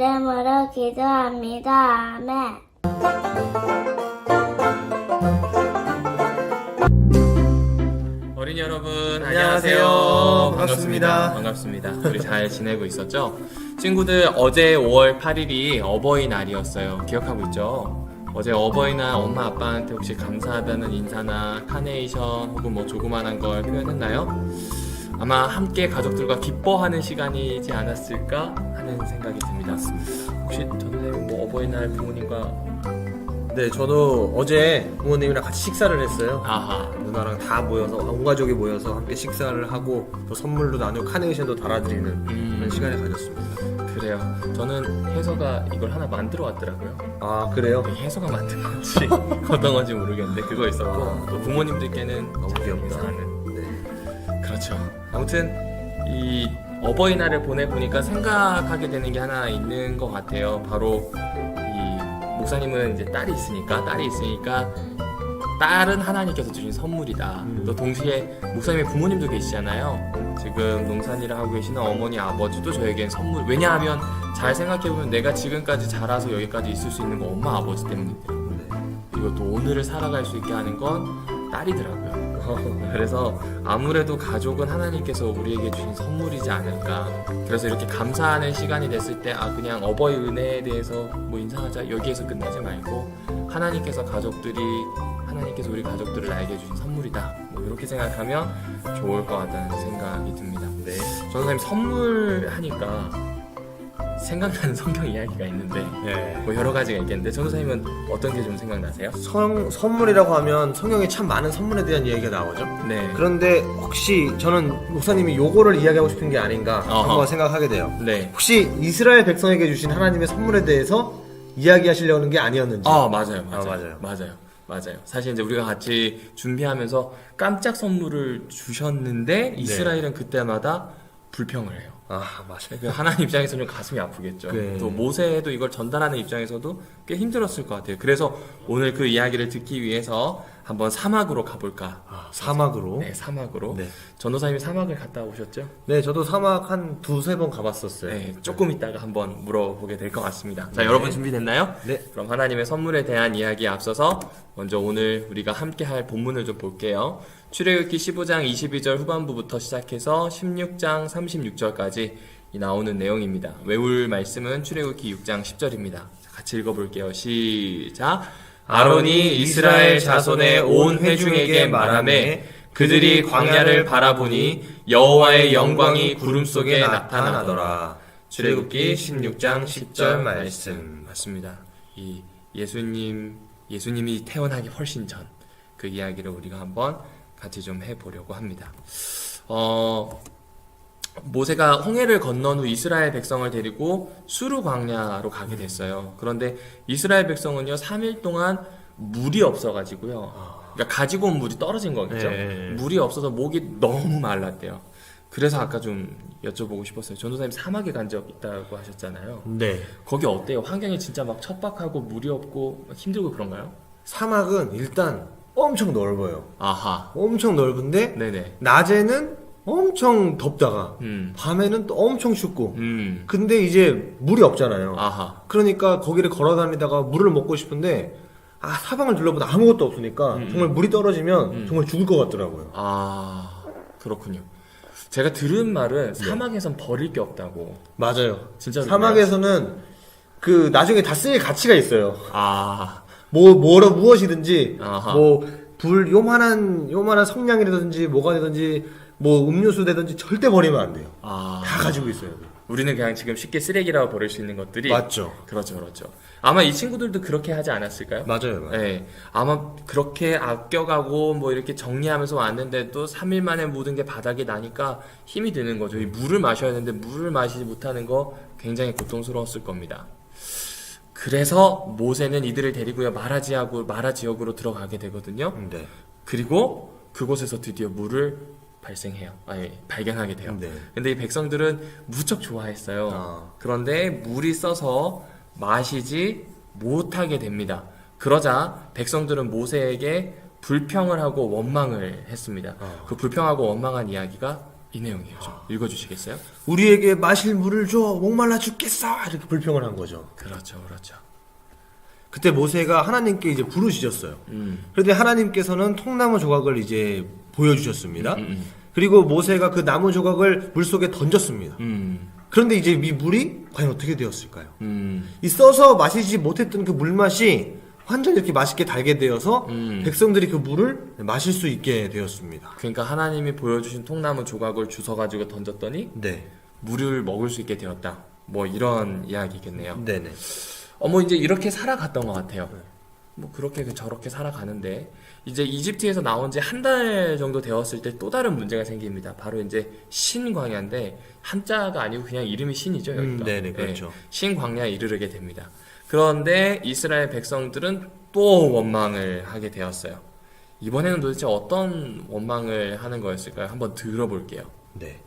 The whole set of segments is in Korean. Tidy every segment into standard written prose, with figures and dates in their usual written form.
이름으로 기도합니다. 아멘. 어린이 여러분 안녕하세요. 반갑습니다. 반갑습니다. 우리 잘 지내고 있었죠? 친구들, 어제 5월 8일이 어버이날이었어요. 기억하고 있죠? 어제 어버이날 엄마 아빠한테 혹시 감사하다는 인사나 카네이션 혹은 뭐 조그만한 걸 표현했나요? 아마 함께 가족들과 기뻐하는 시간이지 않았을까 하는 생각이 듭니다. 혹시 전선생님 뭐 어버이날 부모님과 네, 저도 어제 부모님이랑 같이 식사를 했어요. 아하. 누나랑 다 모여서, 온 가족이 모여서 함께 식사를 하고 또 선물도 나누고 카네이션도 달아드리는 그런 시간을 가졌습니다. 그래요. 저는 혜서가 이걸 하나 만들어 왔더라고요. 아, 그래요? 혜서가 만든 건지 어떤 건지 모르겠는데 그거 있었고 또 부모님들께는 너무 귀엽다. 인사하는. 네. 그렇죠. 아무튼 이 어버이날을 보내보니까 생각하게 되는 게 하나 있는 것 같아요. 바로 이 목사님은 이제 딸이 있으니까 딸은 하나님께서 주신 선물이다. 또 동시에 목사님의 부모님도 계시잖아요. 지금 농산일을 하고 계시는 어머니 아버지도 저에겐 선물. 왜냐하면 잘 생각해보면 내가 지금까지 자라서 여기까지 있을 수 있는 건 엄마 아버지 때문이더라고요. 그리고 또 오늘을 살아갈 수 있게 하는 건 딸이더라고요. 그래서 아무래도 가족은 하나님께서 우리에게 주신 선물이지 않을까. 그래서 이렇게 감사하는 시간이 됐을 때 그냥 어버이 은혜에 대해서 뭐 인사하자 여기에서 끝내지 말고 하나님께서 우리 가족들을 나에게 주신 선물이다. 뭐 이렇게 생각하면 좋을 것 같다는 생각이 듭니다. 네. 전도사님 선물 하니까 생각나는 성경 이야기가 있는데 네. 뭐 여러 가지가 있겠는데 전도사님은 어떤 게 좀 생각나세요? 선물이라고 하면 성경에 참 많은 선물에 대한 이야기가 나오죠. 네. 그런데 혹시 저는 목사님이 요거를 이야기하고 싶은 게 아닌가 한번 생각하게 돼요. 네. 혹시 이스라엘 백성에게 주신 하나님의 선물에 대해서 이야기하시려는 게 아니었는지. 맞아요. 사실 이제 우리가 같이 준비하면서 깜짝 선물을 주셨는데 이스라엘은 그때마다 불평을 해요. 맞아요. 하나님 입장에서는 가슴이 아프겠죠. 네. 또 모세도 이걸 전달하는 입장에서도 꽤 힘들었을 것 같아요. 그래서 오늘 그 이야기를 듣기 위해서 한번 사막으로 가볼까? 사막으로? 네, 사막으로. 네. 전도사님이 사막을 갔다 오셨죠? 네, 저도 사막 한 두세 번 가봤었어요. 네, 조금 있다가 한번 물어보게 될 것 같습니다. 자, 여러분 준비됐나요? 네. 그럼 하나님의 선물에 대한 이야기에 앞서서 먼저 오늘 우리가 함께 할 본문을 좀 볼게요. 출애굽기 15장 22절 후반부부터 시작해서 16장 36절까지 나오는 내용입니다. 외울 말씀은 출애굽기 6장 10절입니다. 같이 읽어볼게요. 시작. 아론이 이스라엘 자손의 온 회중에게 말하매 그들이 광야를 바라보니 여호와의 영광이 구름 속에 나타나더라. 출애굽기 16장 10절 말씀. 맞습니다. 이 예수님이 태어나기 훨씬 전 그 이야기를 우리가 한번 같이 좀 해보려고 합니다. 모세가 홍해를 건넌 후 이스라엘 백성을 데리고 수르 광야로 가게 됐어요. 그런데 이스라엘 백성은요 3일 동안 물이 없어가지고요. 그러니까 가지고 온 물이 떨어진 거겠죠. 네. 물이 없어서 목이 너무 말랐대요. 그래서 아까 좀 여쭤보고 싶었어요. 전도사님 사막에 간 적 있다고 하셨잖아요. 네. 거기 어때요? 환경이 진짜 막 척박하고 물이 없고 힘들고 그런가요? 사막은 일단 엄청 넓어요. 아하. 엄청 넓은데 네네. 낮에는 엄청 덥다가 음. 밤에는 또 엄청 춥고 근데 이제 물이 없잖아요. 아하. 그러니까 거기를 걸어 다니다가 물을 먹고 싶은데 사방을 둘러보다 아무것도 없으니까 정말 물이 떨어지면 정말 죽을 것 같더라고요. 그렇군요. 제가 들은 말은 사막에선 버릴 게 없다고. 맞아요. 진짜로 사막에서는 그 나중에 다 쓸 가치가 있어요. 무엇이든지 아하. 요만한 성냥이라든지 뭐가 되든지 뭐 음료수 되든지 절대 버리면 안 돼요. 다 가지고 있어요. 우리는 그냥 지금 쉽게 쓰레기라고 버릴 수 있는 것들이 맞죠. 그렇죠. 아마 이 친구들도 그렇게 하지 않았을까요? 맞아요. 네, 아마 그렇게 아껴가고 뭐 이렇게 정리하면서 왔는데도 3일 만에 모든 게 바닥이 나니까 힘이 드는 거죠. 이 물을 마셔야 되는데 물을 마시지 못하는 거 굉장히 고통스러웠을 겁니다. 그래서 모세는 이들을 데리고요 마라 지역으로 들어가게 되거든요. 네. 그리고 그곳에서 드디어 물을 발견하게 돼요. 네. 근데 이 백성들은 무척 좋아했어요. 그런데 물이 써서 마시지 못하게 됩니다. 그러자 백성들은 모세에게 불평을 하고 원망을 했습니다. 그 불평하고 원망한 이야기가 이 내용이에요. 좀 읽어주시겠어요? 우리에게 마실 물을 줘, 목말라 죽겠어, 이렇게 불평을 한 거죠. 그렇죠, 그렇죠. 그때 모세가 하나님께 이제 부르짖었어요. 그런데 하나님께서는 통나무 조각을 이제 보여주셨습니다. 그리고 모세가 그 나무 조각을 물 속에 던졌습니다. 그런데 이제 이 물이 과연 어떻게 되었을까요? 이 써서 마시지 못했던 그 물맛이 완전히 이렇게 맛있게 달게 되어서 백성들이 그 물을 마실 수 있게 되었습니다. 그러니까 하나님이 보여주신 통나무 조각을 주워가지고 던졌더니 네. 물을 먹을 수 있게 되었다. 뭐 이런 이야기겠네요. 네네. 뭐 이제 이렇게 살아갔던 것 같아요. 뭐 그렇게 저렇게 살아가는데 이제 이집트에서 나온 지 한 달 정도 되었을 때 또 다른 문제가 생깁니다. 바로 이제 신광야인데 한자가 아니고 그냥 이름이 신이죠. 여기가. 네네, 그렇죠. 네, 신광야에 이르게 됩니다. 그런데 이스라엘 백성들은 또 원망을 하게 되었어요. 이번에는 도대체 어떤 원망을 하는 거였을까요? 한번 들어볼게요. 네.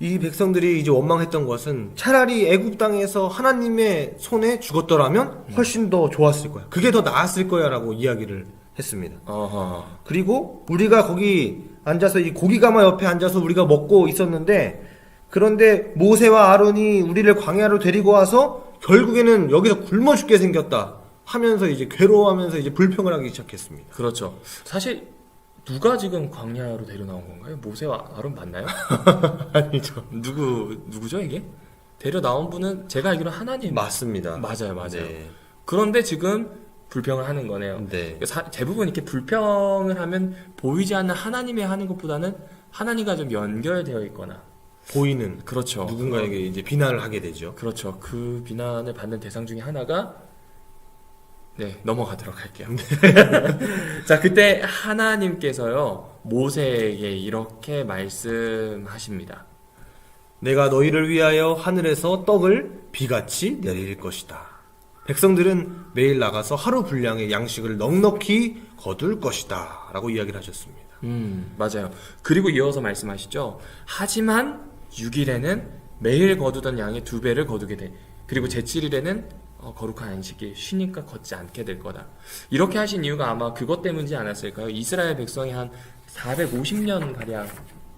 이 백성들이 이제 원망했던 것은 차라리 애굽 땅에서 하나님의 손에 죽었더라면 훨씬 더 좋았을 거야. 그게 더 나았을 거야라고 이야기를 했습니다. 어허. 그리고 우리가 거기 앉아서 이 고기가마 옆에 앉아서 우리가 먹고 있었는데 그런데 모세와 아론이 우리를 광야로 데리고 와서 결국에는 여기서 굶어 죽게 생겼다 하면서 이제 괴로워하면서 이제 불평을 하기 시작했습니다. 그렇죠. 사실 누가 지금 광야로 데려나온 건가요? 모세와 아론 맞나요? 아니죠. 누구죠 이게? 데려나온 분은 제가 알기로 하나님. 맞습니다. 맞아요. 네. 그런데 지금 불평을 하는 거네요. 네. 대부분 이렇게 불평을 하면 보이지 않는 하나님이 하는 것보다는 하나님과 좀 연결되어 있거나. 보이는 그렇죠. 누군가에게 이제 비난을 하게 되죠. 그렇죠. 그 비난을 받는 대상 중에 하나가 넘어가도록 할게요. 자, 그때 하나님께서요 모세에게 이렇게 말씀하십니다. 내가 너희를 위하여 하늘에서 떡을 비같이 내릴 것이다. 백성들은 매일 나가서 하루 분량의 양식을 넉넉히 거둘 것이다. 라고 이야기를 하셨습니다. 맞아요. 그리고 이어서 말씀하시죠. 하지만 6일에는 매일 거두던 양의 2배를 거두게 돼. 그리고 제7일에는 거룩한 안식이 쉬니까 걷지 않게 될 거다. 이렇게 하신 이유가 아마 그것 때문이지 않았을까요? 이스라엘 백성이 한 450년 가량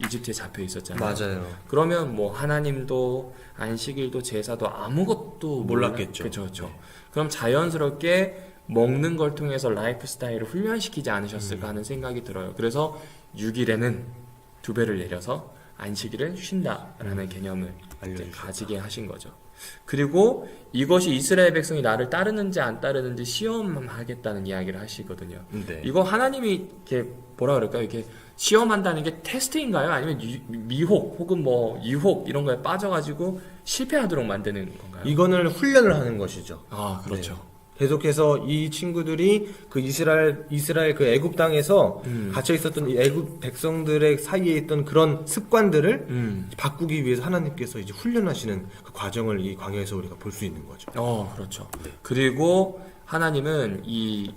이집트에 잡혀 있었잖아요. 맞아요. 그러면 뭐 하나님도 안식일도 제사도 아무것도 몰랐겠죠. 그렇죠. 그럼 자연스럽게 먹는 걸 통해서 라이프 스타일을 훈련시키지 않으셨을까 하는 생각이 들어요. 그래서 6일에는 2배를 내려서 안식일을 쉰다라는 개념을 이제 가지게 하신 거죠. 그리고 이것이 이스라엘 백성이 나를 따르는지 안 따르는지 시험하겠다는 이야기를 하시거든요. 네. 이거 하나님이 이렇게 뭐라 그럴까요? 이렇게 시험한다는 게 테스트인가요? 아니면 미혹 혹은 뭐 유혹 이런 거에 빠져가지고 실패하도록 만드는 건가요? 이거는 훈련을 하는 것이죠. 아, 그렇죠. 네. 계속해서 이 친구들이 그 이스라엘 그 애굽 땅에서 갇혀 있었던 이 애굽 백성들의 사이에 있던 그런 습관들을 바꾸기 위해서 하나님께서 이제 훈련하시는 그 과정을 이 광야에서 우리가 볼 수 있는 거죠. 그렇죠. 네. 그리고 하나님은 이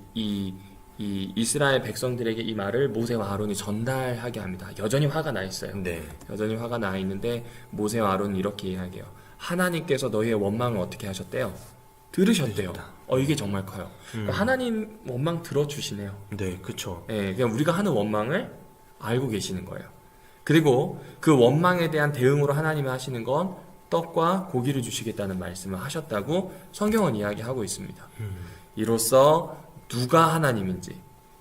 이스라엘 백성들에게 이 말을 모세와 아론이 전달하게 합니다. 여전히 화가 나 있어요. 네. 여전히 화가 나 있는데 모세와 아론은 이렇게 이야기해요. 하나님께서 너희의 원망을 어떻게 하셨대요? 들으셨대요. 이게 정말 커요. 그러니까 하나님 원망 들어주시네요. 네, 그렇죠. 예, 그냥 우리가 하는 원망을 알고 계시는 거예요. 그리고 그 원망에 대한 대응으로 하나님이 하시는 건 떡과 고기를 주시겠다는 말씀을 하셨다고 성경은 이야기하고 있습니다. 이로써 누가 하나님인지,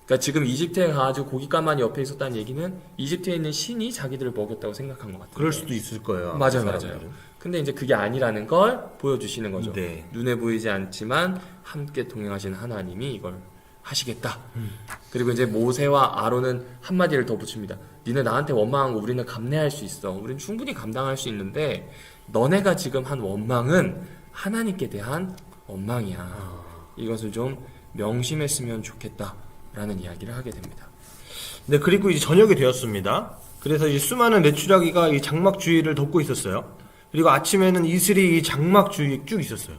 그러니까 지금 이집트에 가가지고 고깃가마니 옆에 있었다는 얘기는 이집트에 있는 신이 자기들을 먹였다고 생각한 것 같아요. 그럴 수도 있을 거예요. 맞아요. 사람들은. 근데 이제 그게 아니라는 걸 보여주시는 거죠. 네. 눈에 보이지 않지만 함께 동행하시는 하나님이 이걸 하시겠다. 그리고 이제 모세와 아론은 한마디를 더 붙입니다. 니네 나한테 원망한 거 우리는 감내할 수 있어. 우리는 충분히 감당할 수 있는데 너네가 지금 한 원망은 하나님께 대한 원망이야. 이것을 좀 명심했으면 좋겠다라는 이야기를 하게 됩니다. 네, 그리고 이제 저녁이 되었습니다. 그래서 이제 수많은 메추라기가 이 장막 주위를 덮고 있었어요. 그리고 아침에는 이슬이 이 장막 주위에 쭉 있었어요.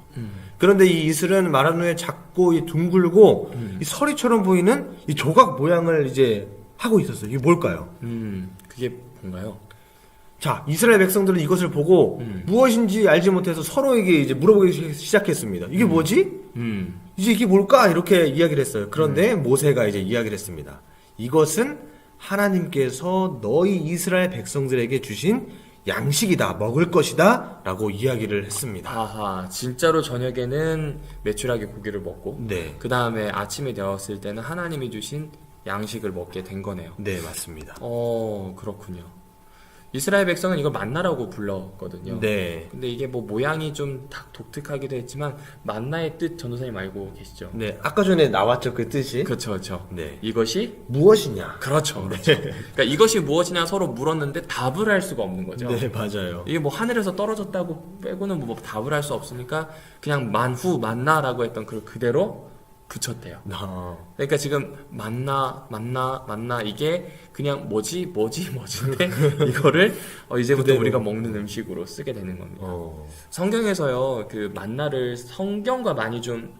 그런데 이 이슬은 말한 후에 작고 이 둥글고 이 서리처럼 보이는 이 조각 모양을 이제 하고 있었어요. 이게 뭘까요? 그게 뭔가요? 자, 이스라엘 백성들은 이것을 보고 무엇인지 알지 못해서 서로에게 이제 물어보기 시작했습니다. 이게 뭐지? 이제 이게 뭘까? 이렇게 이야기를 했어요. 그런데 모세가 이제 이야기를 했습니다. 이것은 하나님께서 너희 이스라엘 백성들에게 주신 양식이다, 먹을 것이다 라고 이야기를 했습니다. 아하, 진짜로 저녁에는 메추라기 고기를 먹고 네. 그 다음에 아침이 되었을 때는 하나님이 주신 양식을 먹게 된 거네요. 네, 맞습니다. 그렇군요. 이스라엘 백성은 이걸 만나라고 불렀거든요. 네. 근데 이게 뭐 모양이 좀 독특하기도 했지만 만나의 뜻 전도사님 알고 계시죠? 네, 아까 전에 나왔죠, 그 뜻이. 그렇죠, 그렇죠. 네. 이것이 무엇이냐? 그렇죠, 그렇죠. 그러니까 이것이 무엇이냐 서로 물었는데 답을 할 수가 없는 거죠. 네, 맞아요. 이게 뭐 하늘에서 떨어졌다고 빼고는 뭐 답을 할 수 없으니까 그냥 만후 만나라고 했던 그걸 그대로 붙였대요. 그러니까 지금 만나 이게 그냥 뭐지인데 이거를 이제부터 그대로. 우리가 먹는 음식으로 쓰게 되는 겁니다. 성경에서요 그 만나를 성경과 많이 좀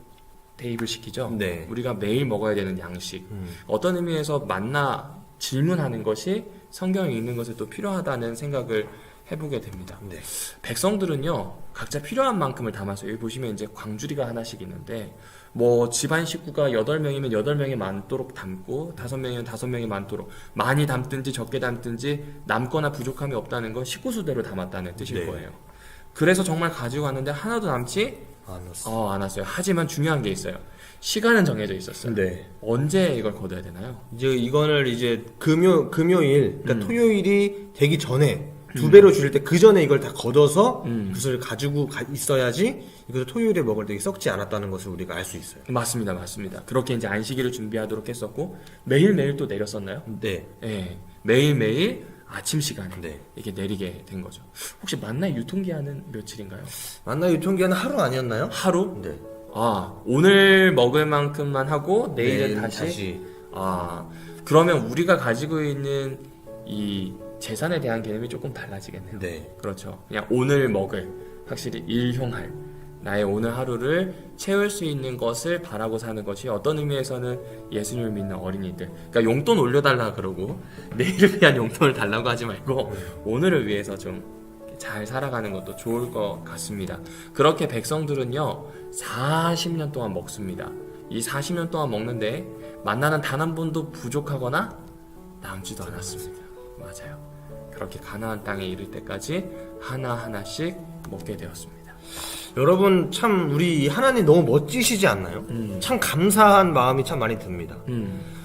대입을 시키죠. 네. 우리가 매일 먹어야 되는 양식. 어떤 의미에서 만나 질문하는 것이 성경에 있는 것에 또 필요하다는 생각을 해보게 됩니다. 네. 백성들은요 각자 필요한 만큼을 담았어요. 여기 보시면 이제 광주리가 하나씩 있는데 뭐 집안 식구가 8명이면 8명이 많도록 담고 5명이면 5명이 많도록 많이 담든지 적게 담든지 남거나 부족함이 없다는 건 식구수대로 담았다는 뜻일 네. 거예요. 그래서 정말 가지고 왔는데 하나도 남지 안 왔어요. 하지만 중요한 게 있어요. 시간은 정해져 있었어요. 네. 언제 이걸 거둬야 되나요? 이제 이거를 이제 금요일, 그러니까 토요일이 되기 전에 2배로 줄일 때 그 전에 이걸 다 걷어서 그것을 가지고 있어야지 이것을 토요일에 먹을 때 썩지 않았다는 것을 우리가 알 수 있어요. 맞습니다. 그렇게 이제 안식일을 준비하도록 했었고 매일매일 또 내렸었나요? 네. 네. 매일매일 아침 시간에 네. 이렇게 내리게 된 거죠. 혹시 만나 유통기한은 며칠인가요? 만나 유통기한은 하루 아니었나요? 하루? 네. 오늘 먹을 만큼만 하고 내일은 다시. 그러면 우리가 가지고 있는 이 재산에 대한 개념이 조금 달라지겠네요. 네. 그렇죠. 그냥 오늘 먹을, 확실히 일용할 나의 오늘 하루를 채울 수 있는 것을 바라고 사는 것이 어떤 의미에서는 예수님을 믿는 어린이들, 그러니까 용돈 올려달라 그러고 내일을 위한 용돈을 달라고 하지 말고 오늘을 위해서 좀 잘 살아가는 것도 좋을 것 같습니다. 그렇게 백성들은요 40년 동안 먹습니다. 이 40년 동안 먹는데 만나는 단 한 번도 부족하거나 남지도 않았습니다. 맞아요. 그렇게 가나안 땅에 이를 때까지 하나하나씩 먹게 되었습니다. 여러분 참 우리 하나님 너무 멋지시지 않나요? 참 감사한 마음이 참 많이 듭니다.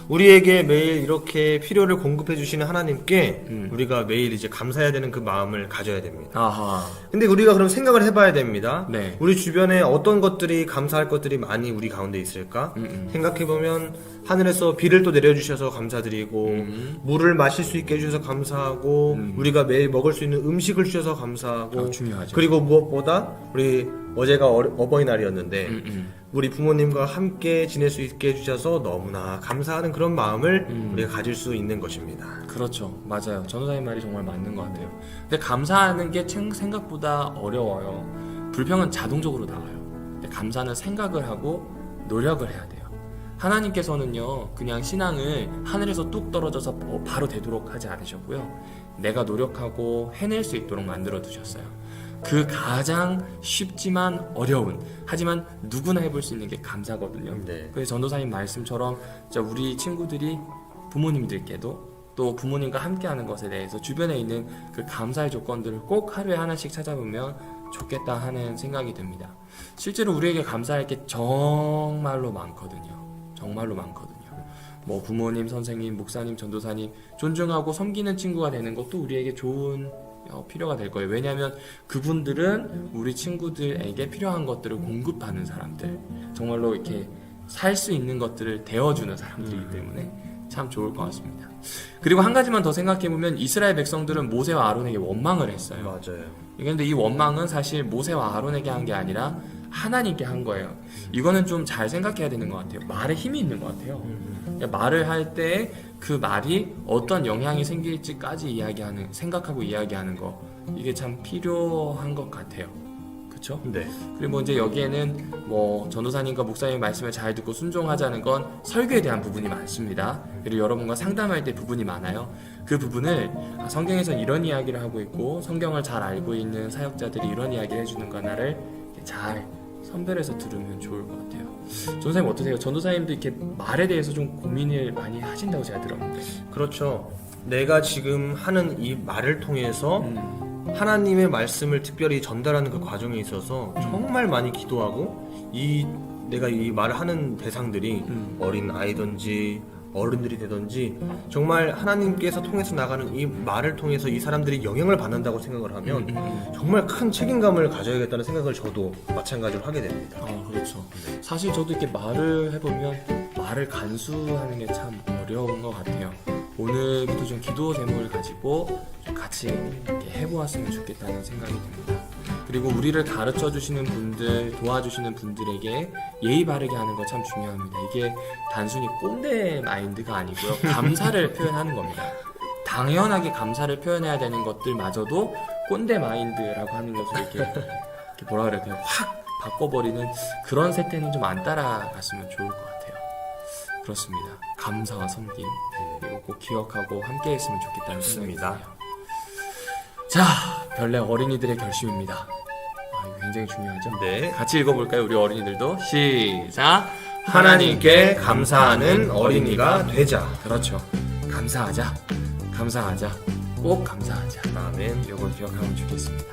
우리에게 매일 이렇게 필요를 공급해 주시는 하나님께 우리가 매일 이제 감사해야 되는 그 마음을 가져야 됩니다. 아하. 근데 우리가 그럼 생각을 해봐야 됩니다. 네. 우리 주변에 어떤 것들이 감사할 것들이 많이 우리 가운데 있을까? 생각해보면 하늘에서 비를 또 내려주셔서 감사드리고 물을 마실 수 있게 해주셔서 감사하고 우리가 매일 먹을 수 있는 음식을 주셔서 감사하고 중요하죠. 그리고 무엇보다 우리 어제가 어버이날이었는데 우리 부모님과 함께 지낼 수 있게 해주셔서 너무나 감사하는 그런 마음을 우리가 가질 수 있는 것입니다. 그렇죠. 맞아요. 전도사님 말이 정말 맞는 것 같아요. 근데 감사하는 게 생각보다 어려워요. 불평은 자동적으로 나와요. 근데 감사는 생각을 하고 노력을 해야 돼요. 하나님께서는요 그냥 신앙을 하늘에서 뚝 떨어져서 바로 되도록 하지 않으셨고요. 내가 노력하고 해낼 수 있도록 만들어 두셨어요. 그 가장 쉽지만 어려운, 하지만 누구나 해볼 수 있는 게 감사거든요. 네. 그래서 전도사님 말씀처럼 우리 친구들이 부모님들께도 또 부모님과 함께하는 것에 대해서 주변에 있는 그 감사의 조건들을 꼭 하루에 하나씩 찾아보면 좋겠다 하는 생각이 듭니다. 실제로 우리에게 감사할 게 정말로 많거든요. 정말로 많거든요. 뭐 부모님, 선생님, 목사님, 전도사님 존중하고 섬기는 친구가 되는 것도 우리에게 좋은 필요가 될 거예요. 왜냐하면 그분들은 우리 친구들에게 필요한 것들을 공급하는 사람들, 정말로 이렇게 살 수 있는 것들을 대어주는 사람들이기 때문에 참 좋을 것 같습니다. 그리고 한 가지만 더 생각해보면 이스라엘 백성들은 모세와 아론에게 원망을 했어요. 맞아요. 그런데 이 원망은 사실 모세와 아론에게 한 게 아니라 하나님께 한 거예요. 이거는 좀 잘 생각해야 되는 것 같아요. 말에 힘이 있는 것 같아요. 말을 할 때 그 말이 어떤 영향이 생길지까지 생각하고 이야기하는 거, 이게 참 필요한 것 같아요. 그렇죠? 네. 그리고 이제 여기에는 뭐 전도사님과 목사님 말씀을 잘 듣고 순종하자는 건 설교에 대한 부분이 많습니다. 그리고 여러분과 상담할 때 부분이 많아요. 그 부분을 성경에서 이런 이야기를 하고 있고 성경을 잘 알고 있는 사역자들이 이런 이야기를 해주는 거나를 잘 선별해서 들으면 좋을 것 같아요. 전도사님 어떠세요? 전도사님도 이렇게 말에 대해서 좀 고민을 많이 하신다고 제가 들었는데. 그렇죠. 내가 지금 하는 이 말을 통해서 하나님의 말씀을 특별히 전달하는 그 과정에 있어서 정말 많이 기도하고 내가 이 말을 하는 대상들이 어린 아이든지 어른들이 되든지 정말 하나님께서 통해서 나가는 이 말을 통해서 이 사람들이 영향을 받는다고 생각을 하면 정말 큰 책임감을 가져야겠다는 생각을 저도 마찬가지로 하게 됩니다. 그렇죠. 사실 저도 이렇게 말을 해보면 말을 간수하는 게 참 어려운 것 같아요. 오늘부터 좀 기도 제목을 가지고 좀 같이 이렇게 해보았으면 좋겠다는 생각이 듭니다. 그리고 우리를 가르쳐 주시는 분들, 도와주시는 분들에게 예의 바르게 하는 거 참 중요합니다. 이게 단순히 꼰대 마인드가 아니고요. 감사를 표현하는 겁니다. 당연하게 감사를 표현해야 되는 것들마저도 꼰대 마인드라고 하는 것을 이렇게 뭐라 그래야 돼요? 확 바꿔버리는 그런 세태는 좀 안 따라갔으면 좋을 것 같아요. 그렇습니다. 감사와 섬김 그리고 꼭 기억하고 함께했으면 좋겠다는 생각이 듭니다. 자, 별내 어린이들의 결심입니다. 이거 굉장히 중요하죠? 네. 같이 읽어볼까요? 우리 어린이들도 시작. 하나님께 감사하는 어린이가 되자. 그렇죠. 감사하자. 감사하자. 꼭 감사하자. 아멘. 이걸 기억하면 좋겠습니다.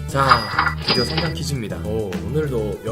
자, 드디어 성경 퀴즈입니다. 오늘도